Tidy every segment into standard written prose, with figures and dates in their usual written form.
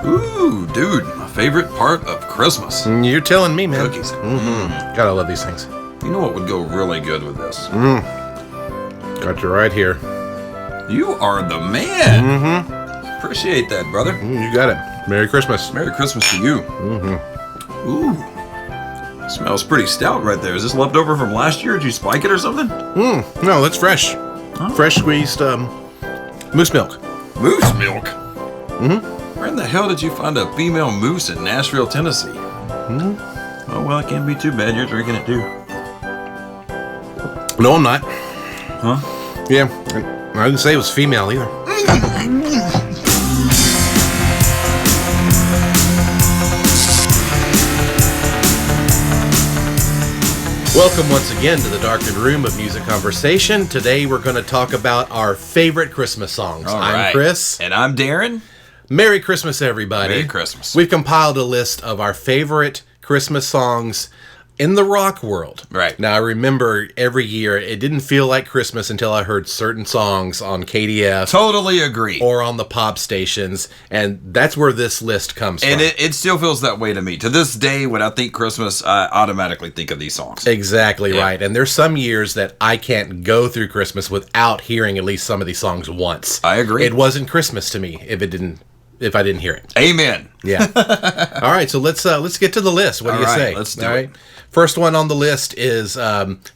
Ooh, dude, my favorite part of Christmas. You're telling me, man. Cookies. Gotta love these things. You know what would go really good with this? Got you right here. You are the man. Appreciate that, brother. You got it. Merry Christmas. Merry Christmas to you. Ooh. Smells pretty stout right there. Is this left over from last year? Did you spike it or something? No, that's fresh. Fresh squeezed moose milk. Moose milk? Where in the hell did you find a female moose in Nashville, Tennessee? Oh, well, it can't be too bad. You're drinking it too. No, I'm not. Huh? Yeah, I didn't say it was female either. Welcome once again to the darkened room of music conversation. Today we're going to talk about our favorite Christmas songs. I'm Chris. And I'm Darren. Merry Christmas, everybody. Merry Christmas. We've compiled a list of our favorite Christmas songs in the rock world. Right. Now, I remember every year, it didn't feel like Christmas until I heard certain songs on KDF. Totally agree. Or on the pop stations, and that's where this list comes from. And it still feels that way to me. To this day, when I think Christmas, I automatically think of these songs. Exactly right. And there's some years that I can't go through Christmas without hearing at least some of these songs once. I agree. It wasn't Christmas to me if I didn't hear it. Amen. Yeah. All right, so let's get to the list. What do you say? Let's do it. First one on the list is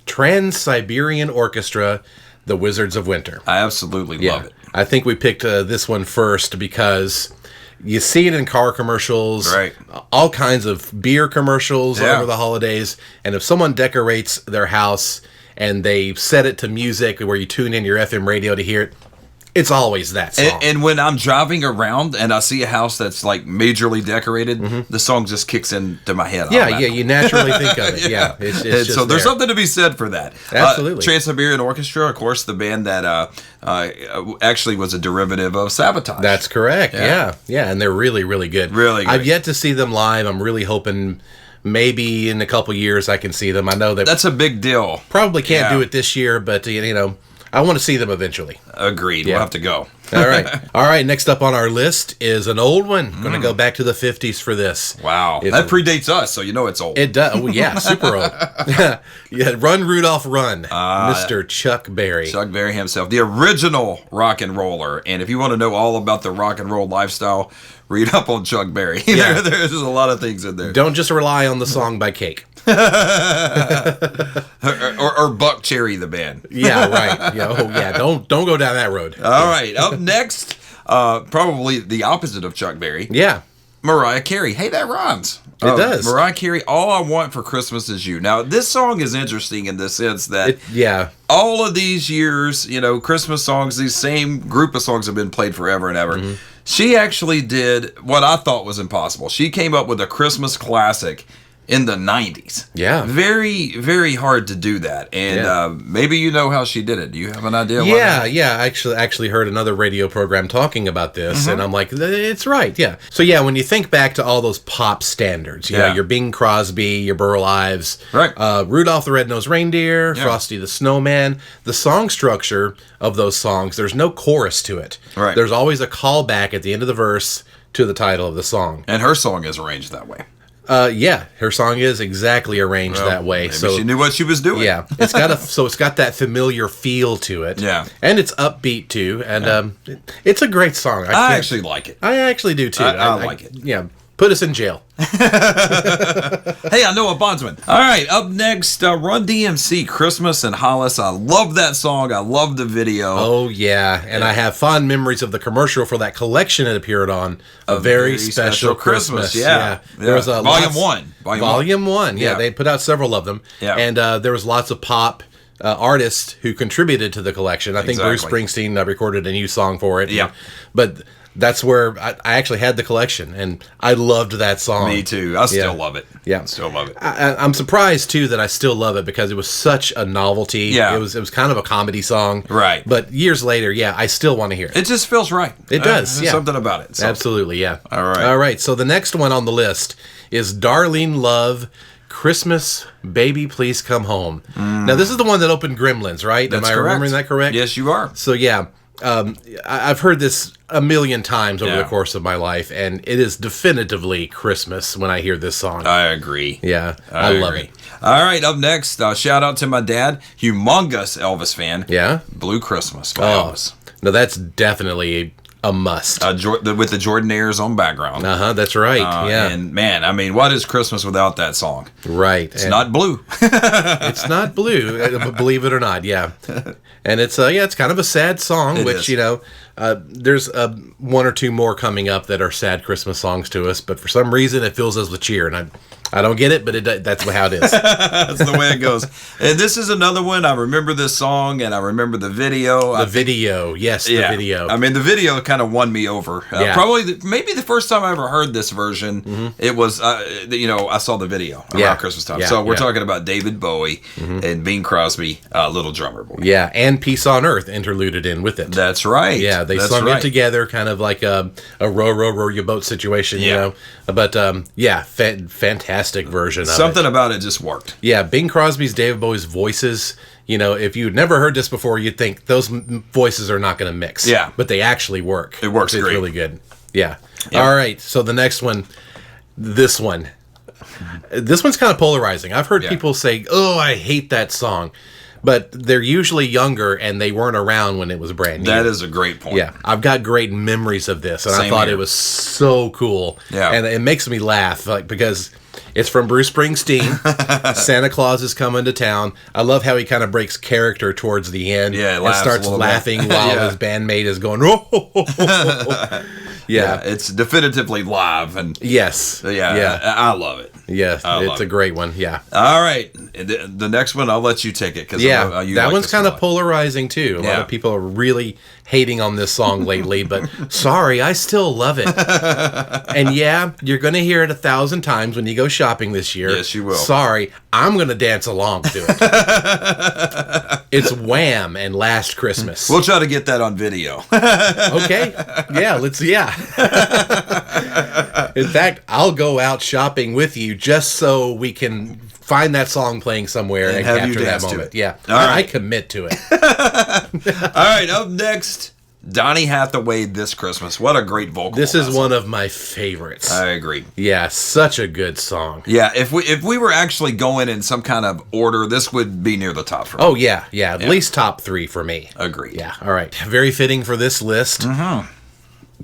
Trans-Siberian Orchestra, The Wizards of Winter. I absolutely love it. I think we picked this one first because you see it in car commercials, right? All kinds of beer commercials over the holidays. And if someone decorates their house and they set it to music where you tune in your FM radio to hear it, it's always that song. And when I'm driving around and I see a house that's like majorly decorated, the song just kicks into my head. Yeah, you naturally think of it. Yeah, it's just so there's something to be said for that. Absolutely. Trans-Siberian Orchestra, of course, the band that actually was a derivative of Sabotage. That's correct. Yeah, and they're really, really good. Really good. I've yet to see them live. I'm really hoping maybe in a couple years I can see them. I know that's a big deal. Probably can't do it this year, but I want to see them eventually. Agreed. We'll have to go. All right. Next up on our list is an old one. Going to go back to the 50s for this. Wow. That predates us, so you know it's old. It does. Well, yeah, super old. Yeah, Run, Rudolph, Run. Mr. Chuck Berry. Chuck Berry himself. The original rock and roller. And if you want to know all about the rock and roll lifestyle, read up on Chuck Berry. Yeah. There's a lot of things in there. Don't just rely on the song by Cake. or Buck Cherry, the band. Yeah, right. Don't go down that road. All right. Up next, probably the opposite of Chuck Berry. Yeah. Mariah Carey. Hey, that rhymes. It does. Mariah Carey, All I Want for Christmas Is You. Now, this song is interesting in the sense that all of these years, Christmas songs, these same group of songs have been played forever and ever. She actually did what I thought was impossible. She came up with a Christmas classic in the 90s. Yeah. Very, very hard to do that. And maybe you know how she did it. Do you have an idea? Yeah. I actually heard another radio program talking about this, and I'm like, it's right. Yeah. So, when you think back to all those pop standards, you know, your Bing Crosby, your Burl Ives, right. Rudolph the Red-Nosed Reindeer, Frosty the Snowman, the song structure of those songs, there's no chorus to it. Right. There's always a callback at the end of the verse to the title of the song. And her song is arranged that way. Her song is exactly arranged that way. Maybe so she knew what she was doing. Yeah, it's got that familiar feel to it. Yeah, and it's upbeat too, and it's a great song. I actually like it. I actually do too. I like it. Yeah, put us in jail. Hey, I know a bondsman. All right, up next, Run DMC, Christmas in Hollis. I love that song. I love the video. Oh, yeah. And I have fond memories of the commercial for that collection it appeared on, A Very Special Christmas. Yeah. There was a Volume 1. Volume 1. Yeah, they put out several of them. Yeah. And there was lots of pop artists who contributed to the collection. I think Bruce Springsteen recorded a new song for it. Yeah. But that's where I actually had the collection, and I loved that song. Me too. I still love it. Yeah, I still love it. I'm surprised too that I still love it because it was such a novelty. Yeah, it was kind of a comedy song. Right. But years later, I still want to hear it. It just feels right. It does. There's something about it. So. Absolutely. Yeah. All right. All right. So the next one on the list is Darlene Love, Christmas, Baby Please Come Home. Now this is the one that opened Gremlins, right? That's Am I remembering that correct? Yes, you are. So I've heard this a million times over the course of my life, and it is definitively Christmas when I hear this song. I agree. Yeah, I love it. All right, up next, shout out to my dad, humongous Elvis fan. Yeah? Blue Christmas by Elvis. No, that's definitely a must. With the Jordanaires on background. That's right. Yeah. And man, I mean, what is Christmas without that song? Right. It's not blue. It's not blue, believe it or not. Yeah. And it's it's kind of a sad song, there's one or two more coming up that are sad Christmas songs to us, but for some reason it fills us with cheer, and I don't get it, but that's how it is. That's the way it goes. And this is another one. I remember this song, and I remember the video. The video. I mean, the video kind of won me over. Probably, maybe the first time I ever heard this version, it was, I saw the video around Christmas time. So we're talking about David Bowie and Bing Crosby, Little Drummer Boy. Yeah, and Peace on Earth interluded in with it. That's right. Yeah, they sung it together, kind of like a row your boat situation, you know. But, fantastic version of it. Something about it just worked. Yeah, Bing Crosby's, David Bowie's voices, if you'd never heard this before, you'd think those voices are not going to mix. Yeah. But they actually work. It works great. It's really good. Yeah. All right, so the next one, this one's kind of polarizing. I've heard people say, oh, I hate that song. But they're usually younger, and they weren't around when it was brand new. That is a great point. Yeah, I've got great memories of this, and I thought it was so cool. Yeah, and it makes me laugh, because it's from Bruce Springsteen. Santa Claus is coming to town. I love how he kind of breaks character towards the end. Yeah, and starts laughing while his bandmate is going, oh. Yeah, it's definitively live, and I love it. Yes, it's a great one. Yeah. All right, the next one I'll let you take it because that one's kind of polarizing too. A lot of people are really hating on this song lately, but sorry, I still love it. And you're going to hear it 1,000 times when you go shopping this year. Yes, you will. Sorry, I'm going to dance along to it. It's Wham! And Last Christmas. We'll try to get that on video. Okay. Yeah. In fact, I'll go out shopping with you just so we can find that song playing somewhere and capture that moment. Yeah. All right. I commit to it. All right. Up next, Donny Hathaway, This Christmas. What a great vocal. This is one of my favorites. I agree. Yeah, such a good song. Yeah, if we were actually going in some kind of order, this would be near the top for me. Oh, yeah. At least top 3 for me. Agreed. Yeah, all right. Very fitting for this list.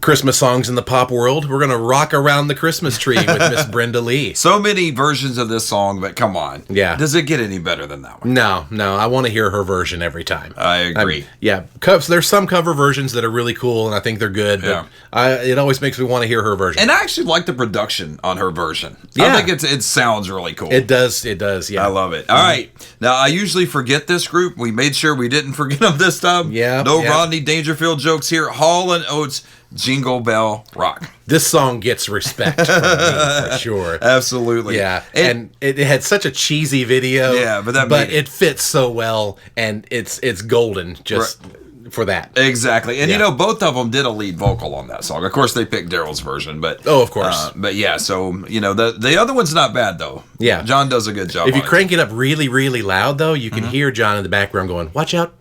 Christmas songs in the pop world. We're going to rock around the Christmas tree with Miss Brenda Lee. So many versions of this song, but come on. Yeah. Does it get any better than that one? No. I want to hear her version every time. I agree. There's some cover versions that are really cool, and I think they're good, but it always makes me want to hear her version. And I actually like the production on her version. I think it sounds really cool. It does, yeah. I love it. All right. Now, I usually forget this group. We made sure we didn't forget them this time. No Rodney Dangerfield jokes here. Hall & Oates, Jingle Bell Rock. This song gets respect from me, for sure. Absolutely. Yeah. And it had such a cheesy video. Yeah, but it fits so well, and it's golden just for that. Exactly. And both of them did a lead vocal on that song. Of course, they picked Daryl's version, but of course. So the other one's not bad though. Yeah. John does a good job. If you crank it up really, really loud though, you can hear John in the background going, "Watch out."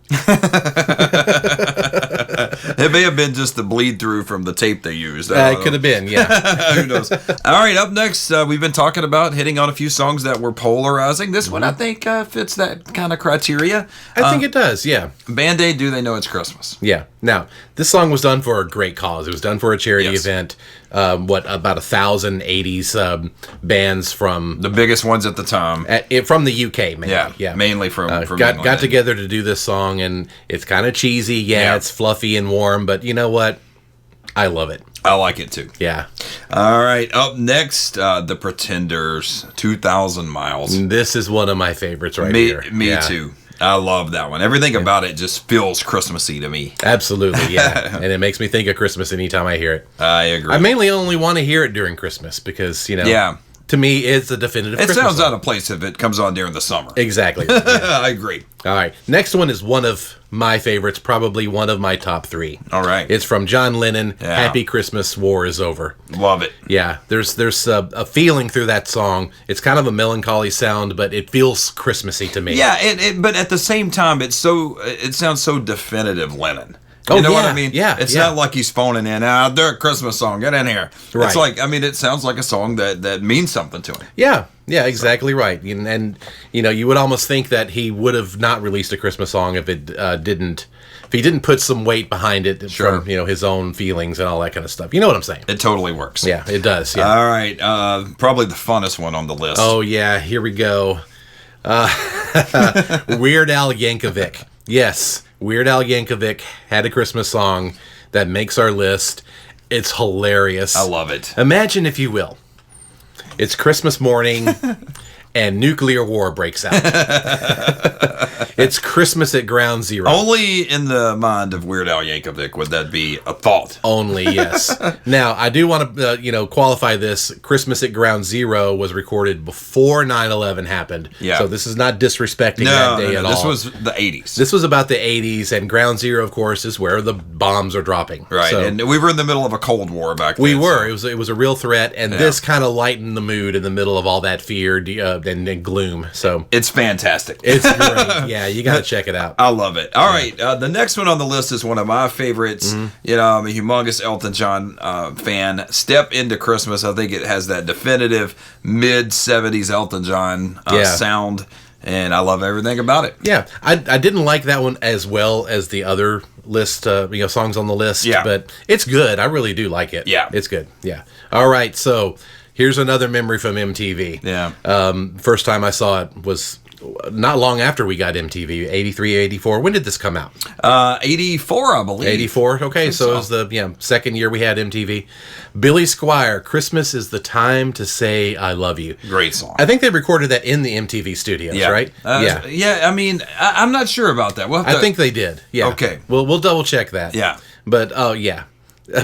It may have been just the bleed through from the tape they used. It could have been, yeah. Who knows? All right, up next, we've been talking about hitting on a few songs that were polarizing. This one, I think, fits that kind of criteria. I think it does, yeah. Band-Aid, Do They Know It's Christmas? Yeah. Now, this song was done for a great cause. It was done for a charity event. About 1,000 80s bands from... The biggest ones at the time. From the UK, mainly. Yeah. Mainly from England. Got together to do this song, and it's kind of cheesy. It's fluffy and warm, but you know what? I love it. I like it too. Yeah. All right. Up next, The Pretenders, 2,000 Miles. This is one of my favorites here. Me too. I love that one. Everything about it just feels Christmassy to me. Absolutely, yeah. And it makes me think of Christmas anytime I hear it. I agree. I mainly only want to hear it during Christmas because, to me, it's a definitive Christmas sounds song. out of place if it comes on during the summer. Exactly. Yeah. I agree. All right. Next one is one of my favorites, probably one of my top 3. All right. It's from John Lennon, Happy Christmas, War is Over. Love it. Yeah. There's a feeling through that song. It's kind of a melancholy sound, but it feels Christmassy to me. Yeah, but at the same time, it sounds so definitive Lennon. You know what I mean? Yeah. It's not like he's phoning in, they're a Christmas song, get in here. Right. It's like, I mean, it sounds like a song that means something to him. Yeah, exactly right. And you would almost think that he would have not released a Christmas song if he didn't put some weight behind it from his own feelings and all that kind of stuff. You know what I'm saying? It totally works. Yeah, it does. Yeah. All right, probably the funnest one on the list. Oh yeah, here we go. Weird Al Yankovic. Yes, Weird Al Yankovic had a Christmas song that makes our list. It's hilarious. I love it. Imagine, if you will, it's Christmas morning and nuclear war breaks out. It's Christmas at Ground Zero. Only in the mind of Weird Al Yankovic would that be a thought. Only, yes. Now, I do want to, qualify this. Christmas at Ground Zero was recorded before 9/11 happened. Yeah. So this is not disrespecting that day at all. This was the 80s. This was about the 80s, and Ground Zero, of course, is where the bombs are dropping. Right, so, and we were in the middle of a Cold War back then. We were. So. It was a real threat, and this kind of lightened the mood in the middle of all that fear and gloom. So it's fantastic. It's great. Yeah, you got to check it out. I love it. All right, the next one on the list is one of my favorites. Mm-hmm. I'm a humongous Elton John fan. Step Into Christmas. I think it has that definitive mid-70s Elton John sound, and I love everything about it. Yeah, I didn't like that one as well as the other list, songs on the list. Yeah, but it's good. I really do like it. Yeah, it's good. Yeah. All right, so here's another memory from MTV. Yeah. First time I saw it was not long after we got MTV, 83, 84. When did this come out? 84, I believe. 84. Okay, so it was the second year we had MTV. Billy Squier, Christmas is the Time to Say I Love You. Great song. I think they recorded that in the MTV studios, right? Yeah, I mean, I'm not sure about that. I think they did. Yeah. Okay. We'll double check that. Yeah. But,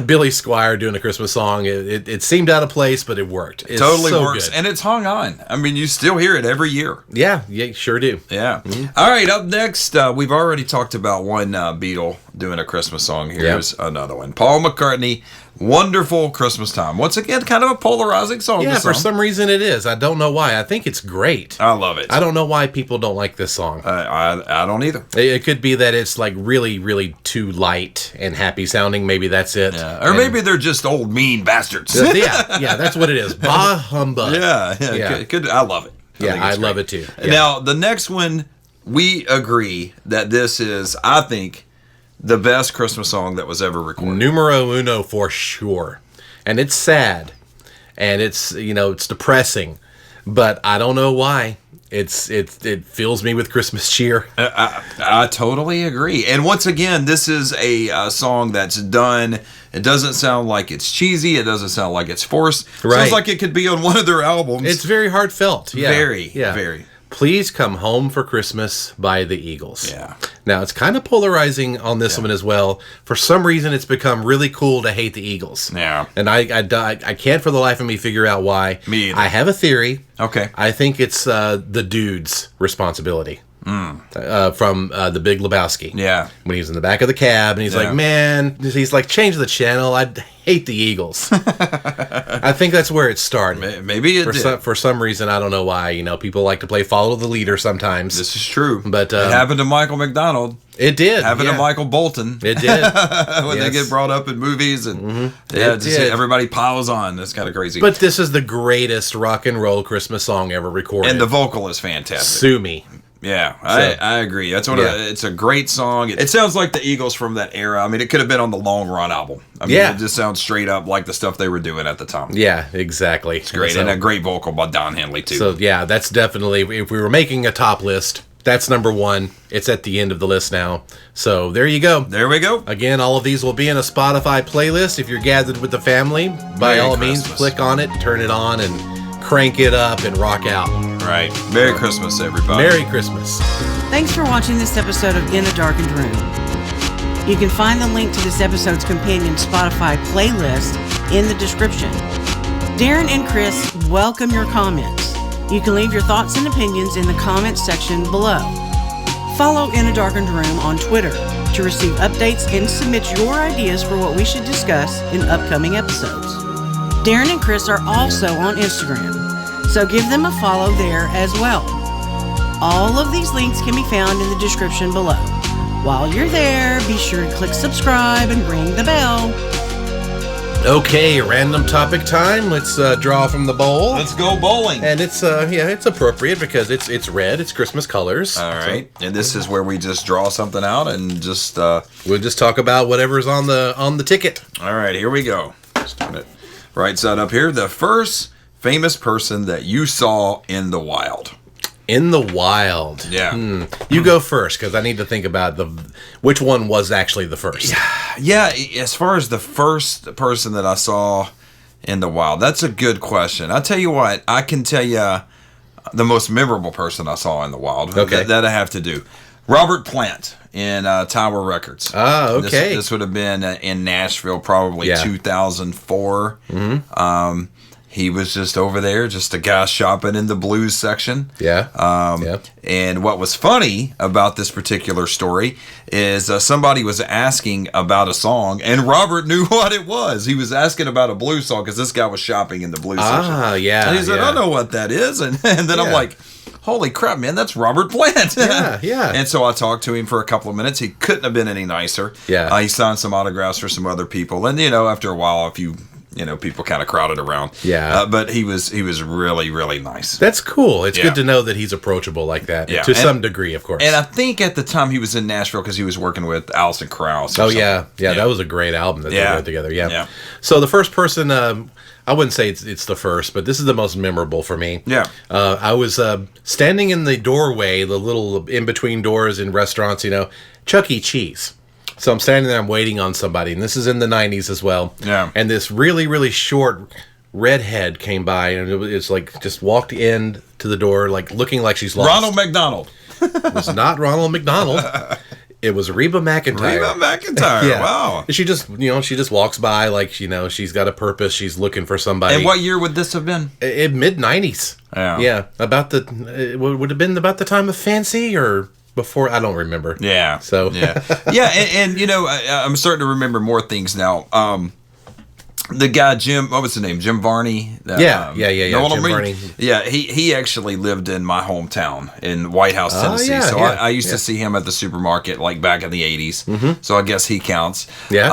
Billy Squier doing a Christmas song, it seemed out of place, but it worked. It totally works, and it's hung on. I mean, you still hear it every year. Yeah, sure do. Yeah. Mm-hmm. All right, up next, we've already talked about one Beatle doing a Christmas song. Here's another one. Paul McCartney, Wonderful Christmas Time. Once again, kind of a polarizing song. Yeah, for some reason it is. I don't know why. I think it's great. I love it. I don't know why people don't like this song. I don't either. It could be that it's like really, really too light and happy sounding. Maybe that's it. Yeah. Or maybe they're just old mean bastards. Yeah, that's what it is. Bah humbug. Yeah. I love it. I love it too. Yeah. Now, the next one, we agree that this is, I think, the best Christmas song that was ever recorded. Numero uno for sure. And it's sad. And it's, it's depressing. But I don't know why. It fills me with Christmas cheer. I totally agree. And once again, this is a song that's done. It doesn't sound like it's cheesy. It doesn't sound like it's forced. Right. Sounds like it could be on one of their albums. It's very heartfelt. Yeah. Very. Please Come Home for Christmas by the Eagles. Yeah. Now, it's kind of polarizing on this one as well. For some reason, it's become really cool to hate the Eagles. Yeah. And I can't for the life of me figure out why. Me either. I have a theory. Okay. I think it's the dude's responsibility. From The Big Lebowski. Yeah. When he was in the back of the cab, and he's like, man, he's like, change the channel. I hate the Eagles. I think that's where it started. Maybe it did. For some reason, I don't know why. People like to play follow the leader sometimes. This is true. But it happened to Michael McDonald. It did. Happened to Michael Bolton. It did. When they get brought up in movies, and everybody piles on. That's kind of crazy. But this is the greatest rock and roll Christmas song ever recorded. And the vocal is fantastic. Sue me. Yeah, I agree. That's it's a great song. It sounds like the Eagles from that era. I mean, it could have been on the Long Run album. I mean, it just sounds straight up like the stuff they were doing at the time. Yeah, exactly. It's great. And a great vocal by Don Henley, too. So, yeah, that's definitely, if we were making a top list, that's number one. It's at the end of the list now. So, there you go. There we go. Again, all of these will be in a Spotify playlist. If you're gathered with the family, by all means, click on it, turn it on, and crank it up and rock out. Right. Merry Christmas, everybody. Merry Christmas. Thanks for watching this episode of In a Darkened Room. You can find the link to this episode's companion Spotify playlist in the description. Darren and Chris welcome your comments. You can leave your thoughts and opinions in the comments section below. Follow In a Darkened Room on Twitter to receive updates and submit your ideas for what we should discuss in upcoming episodes. Darren and Chris are also on Instagram, so give them a follow there as well. All of these links can be found in the description below. While you're there, be sure to click subscribe and ring the bell. Okay, random topic time. Let's draw from the bowl. Let's go bowling. And it's it's appropriate because it's red. It's Christmas colors. All right, and this is where we just draw something out and just we'll just talk about whatever's on the ticket. All right, here we go. Just doing it right side up here. The first famous person that you saw in the wild. In the wild. Yeah. You go first, because I need to think about which one was actually the first. Yeah, as far as the first person that I saw in the wild, that's a good question. I'll tell you what, I can tell you the most memorable person I saw in the wild. Okay. That I have to do. Robert Plant in Tower Records. Ah, okay. This would have been in Nashville, probably 2004. Mm-hmm. He was just over there, just a guy shopping in the blues section. Yeah. And what was funny about this particular story is somebody was asking about a song, and Robert knew what it was. He was asking about a blues song because this guy was shopping in the blues section. Ah, yeah. And he said, I know what that is. And then I'm like, holy crap, man, that's Robert Plant. Yeah. And so I talked to him for a couple of minutes. He couldn't have been any nicer. Yeah. He signed some autographs for some other people. And, after a while, people kind of crowded around. Yeah. But he was really, really nice. That's cool. It's good to know that he's approachable like that. Yeah. To some degree, of course. And I think at the time he was in Nashville because he was working with Alison Krauss. Yeah. That was a great album that they wrote together. Yeah. So the first person, I wouldn't say it's the first, but this is the most memorable for me. Yeah. I was standing in the doorway, the little in-between doors in restaurants, Chuck E. Cheese. So I'm standing there, I'm waiting on somebody, and this is in the 90s as well. Yeah. And this really, really short redhead came by, and it's like just walked in to the door, like looking like she's lost. Ronald McDonald. It was not Ronald McDonald. It was Reba McEntire. Reba McEntire. Yeah. Wow. She just, she just walks by like, she's got a purpose. She's looking for somebody. And what year would this have been? In mid-90s. Yeah. Yeah. It would have been about the time of Fancy or before, I don't remember. Yeah. So yeah, and I'm starting to remember more things now. The guy Jim, what was his name? Jim Varney. Yeah. Jim Varney. Yeah, he actually lived in my hometown in White House, Tennessee. I used to see him at the supermarket like back in the 80s. Mm-hmm. So I guess he counts. Yeah.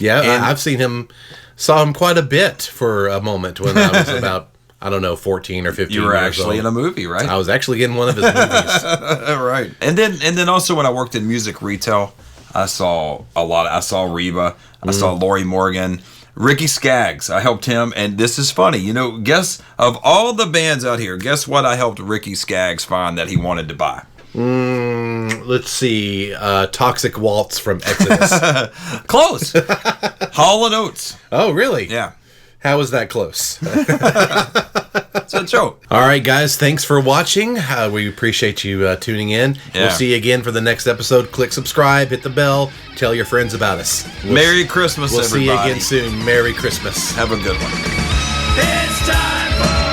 I've saw him quite a bit for a moment when I was about 14 or 15 years old. You were actually in a movie, right? I was actually in one of his movies. Right. And then also when I worked in music retail, I saw a lot. I saw Reba. I saw Lori Morgan. Ricky Skaggs. I helped him. And this is funny. Guess of all the bands out here, guess what I helped Ricky Skaggs find that he wanted to buy? Let's see. Toxic Waltz from Exodus. Close. Hall & Oates. Oh, really? Yeah. How was that close? It's a joke. All right, guys. Thanks for watching. We appreciate you tuning in. Yeah. We'll see you again for the next episode. Click subscribe, hit the bell, tell your friends about us. Merry Christmas, we'll everybody. See you again soon. Merry Christmas. Have a good one. It's time for